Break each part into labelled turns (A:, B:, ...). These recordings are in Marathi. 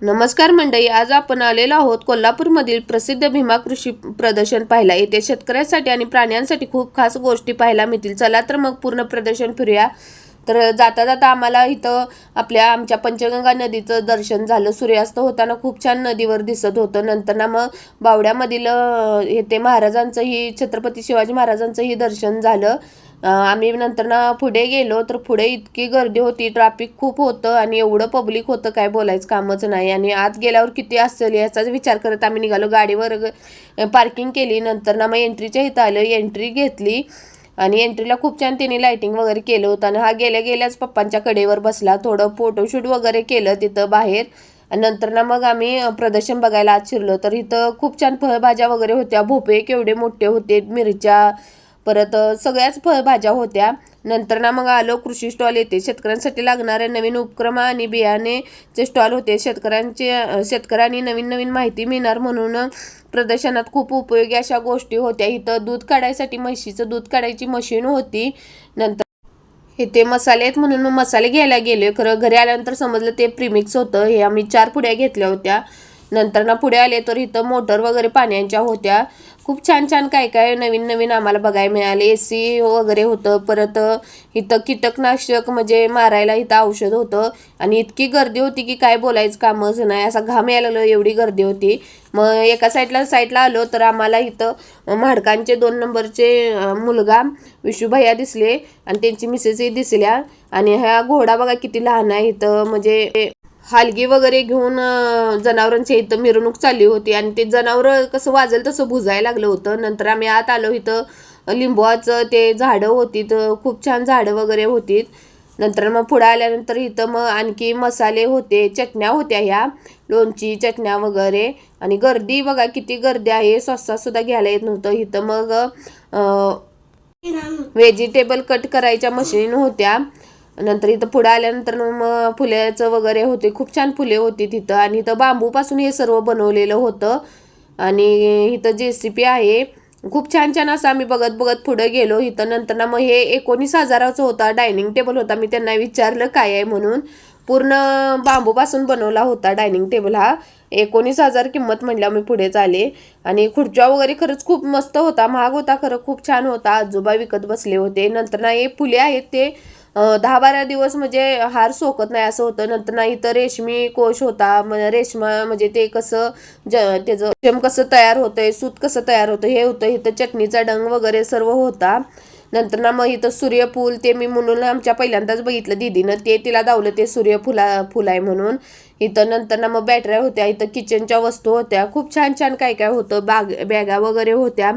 A: नमस्कार मंडळी, आज आपण आलेलो आहोत कोल्हापूरमधील प्रसिद्ध भीमा कृषी प्रदर्शन पाहायला। येथे शेतकऱ्यांसाठी आणि प्राण्यांसाठी खूप खास गोष्टी पाहायला मिळतील। चला तर मग पूर्ण प्रदर्शन फिरूया। तर जाता जाता आम्हाला इथं आमच्या पंचगंगा नदीचं दर्शन झालं। सूर्यास्त होताना खूप छान नदीवर दिसत होतं। नंतर ना मग बावड्यामधील येथे महाराजांचंही, छत्रपती शिवाजी महाराजांचंही दर्शन झालं। आम्ही नंतर ना पुढे गेलो तर पुढे इतकी गर्दी होती, ट्रॅफिक खूप होतं आणि एवढं पब्लिक होतं काय बोलायचं कामच नाही। आणि आत गेल्यावर किती असेल याचाच विचार करत आम्ही निघालो। गाडीवर पार्किंग केली। नंतर ना मग एंट्रीच्या इथं आलं, एंट्री घेतली आणि एंट्रीला खूप छान त्यांनी लाइटिंग वगैरे केलं होतं। आणि हा गेल्या गेल्याच पप्पांच्या कडेवर बसला, थोडं फोटोशूट वगैरे केलं तिथं बाहेर। नंतर ना मग आम्ही प्रदर्शन बघायला आत शिरलो। तर इथं खूप छान फळभाज्या वगैरे होत्या। भोपळे केवढे मोठे होते, मिरच्या, परत सगळ्याच फळभाज्या होत्या। नंतर ना मग आलो कृषी स्टॉल। येते शेतकऱ्यांसाठी लागणारे नवीन उपक्रम आणि बियाणेचे स्टॉल होते। शेतकऱ्यांनी नवीन नवीन माहिती मिळणार म्हणून प्रदर्शनात खूप उपयोगी अशा गोष्टी होत्या। इथं दूध काढायसाठी म्हशीचं दूध काढायची मशीन होती। नंतर इथे मसाले आहेत म्हणून मसाले घ्यायला गेले, खरं घरी आल्यानंतर समजलं ते प्रीमिक्स होतं। हे आम्ही 4 पुड्या घेतल्या होत्या। नंतर ना पुढे आले तर इथं मोटर वगैरे पाण्याच्या होत्या। खूप छान छान काय काय नवीन नवीन आम्हाला बघायला मिळाले। एसी वगैरे होतं। परत इथं कीटकनाशक म्हणजे मारायला इथं औषध होतं। आणि इतकी गर्दी होती की काय बोलायचं कामच नाही, असा घाम यायला लागला एवढी गर्दी होती। मग एका साईडला आलो तर आम्हाला इथं म्हाडकांचे 2 नंबरचे मुलगा विशुभैया दिसले आणि त्यांची मिसेसही दिसल्या। आणि हा घोडा बघा किती लहान आहे। इथं म्हणजे हलगी वगैरे घेऊन जनावरांची इथं मिरवणूक चालली होती आणि ते जनावर कसं वाजेल तसं भुजायला लागलं होतं। नंतर आम्ही आत आलो, इथं लिंबूचं ते झाडं होती, तर खूप छान झाडं वगैरे होती। नंतर मग पुढे आल्यानंतर इथं मग आणखी मसाले होते, चटण्या होत्या, ह्या लोणची चटण्या वगैरे। आणि गर्दी बघा किती गर्दी आहे, स्वस्तात सुद्धा घ्यायला येत नव्हतं। इथं मग व्हेजिटेबल कट करायच्या मशीन होत्या। नंतर इथं पुढे आल्यानंतर मग फुल्याचं वगैरे होते, खूप छान फुले होती तिथं। आणि इथं बांबूपासून हे सर्व बनवलेलं होतं। आणि इथं JCB आहे। खूप छान छान असं आम्ही बघत बघत पुढे गेलो। इथं नंतर ना मग हे 19,000चं होता डायनिंग टेबल होता। मी त्यांना विचारलं काय आहे म्हणून, पूर्ण बांबूपासून बनवला होता डायनिंग टेबल हा। 19,000 किंमत म्हटल्यावर मी पुढेच आले। आणि खुर्च्या वगैरे खरंच खूप मस्त होता, महाग होता खरं खूप छान होता। आजोबा विकत बसले होते। नंतर ना हे फुले आहेत ते 10-12 दिवस म्हणजे हार सोकत नाही असं होतं। नंतर ना इथं रेशमी कोश होता, रेशमा म्हणजे ते कसं त्याचं रेशम कसं तयार होतंय, सूत कसं तयार होतं हे होतं। इथं चटणीचा डंग वगैरे सर्व होता। नंतर ना मग इथं सूर्यफूल, ते मी म्हणून आमच्या पहिल्यांदाच बघितलं दीदीनं, ते तिला दावलं ते फुल आहे म्हणून। इथं नंतर ना मग बॅटऱ्या होत्या, इथं किचनच्या वस्तू होत्या, खूप छान छान काय काय होतं, बॅगा वगैरे होत्या।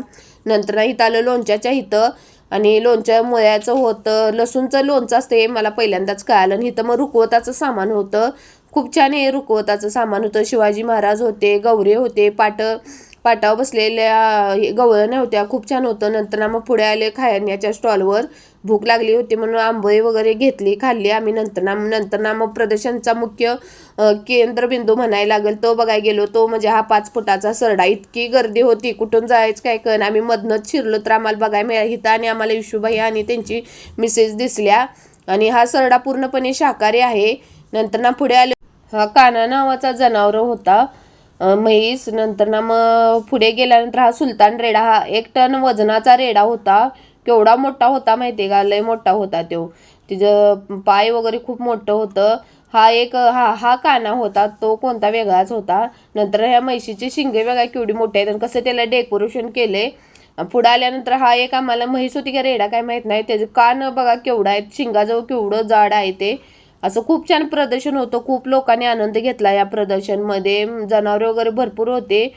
A: नंतर ना इथं आलं लोणच्याच्या इथं, आणि लोणच्या मुळ्याचं होतं, लसूणचं लोणचं असतं हे मला पहिल्यांदाच कळालं। आणि इथं मग रुकवताचं सामान होतं, खूप छान हे रुकवताचं सामान होतं। शिवाजी महाराज होते, गौरे होते, पाटावर बसलेल्या गवळण्या होत्या, खूप छान होतं। नंतर ना मग पुढे आले खाण्याच्या स्टॉलवर, भूक लागली होती म्हणून आंबोळी वगैरे घेतली, खाल्ली आम्ही। नंतर ना मग प्रदर्शनचा मुख्य केंद्रबिंदू म्हणायला लागेल तो बघायला गेलो, तो म्हणजे हा 5 फुटाचा सरडा। इतकी गर्दी होती, कुठून जायचं काय कळण, आम्ही मधनच शिरलो तर आम्हाला बघायला मिळालं इथं। आणि आम्हाला विशुभैया आणि त्यांची मिसेस दिसल्या। आणि हा सरडा पूर्णपणे शाकाहारी आहे। नंतर ना पुढे आले, हा काना नावाचा जनावर होता, म्हैस। नंतर ना मग पुढे गेल्यानंतर हा सुलतान रेडा, हा 1 टन वजनाचा रेडा होता। केवढा मोठा होता माहितीये का, लय मोठा होता तो, तिचं पाय वगैरे खूप मोठं होतं। हा काना होता, तो कोणता वेगळाच होता। नंतर ह्या म्हैशीचे शिंगे बघा केवढी मोठे आहेत, कसं त्याला डेकोरेशन केले। पुढे आल्यानंतर हा एक आम्हाला म्हैस होती का रेडा काय माहित नाही, त्याचे कान बघा केवढा आहेत, शिंगाजवळ केवढं जाड आहे ते। असं खूप छान प्रदर्शन होतं, खूप लोकांनी आनंद घेतला या प्रदर्शनमध्ये, जनावरे वगैरे भरपूर होते।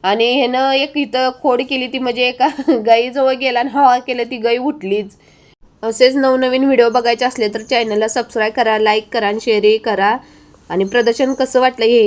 A: आणि ह्यानं एक इथं खोड केली ती, म्हणजे एका गाईजवळ गेला आणि हवा केलं, ती गाई उठलीच। असेच नवनवीन व्हिडिओ बघायचे असले तर चॅनलला सबस्क्राईब करा, लाईक करा आणि शेअरही करा। आणि प्रदर्शन कसं वाटलं हे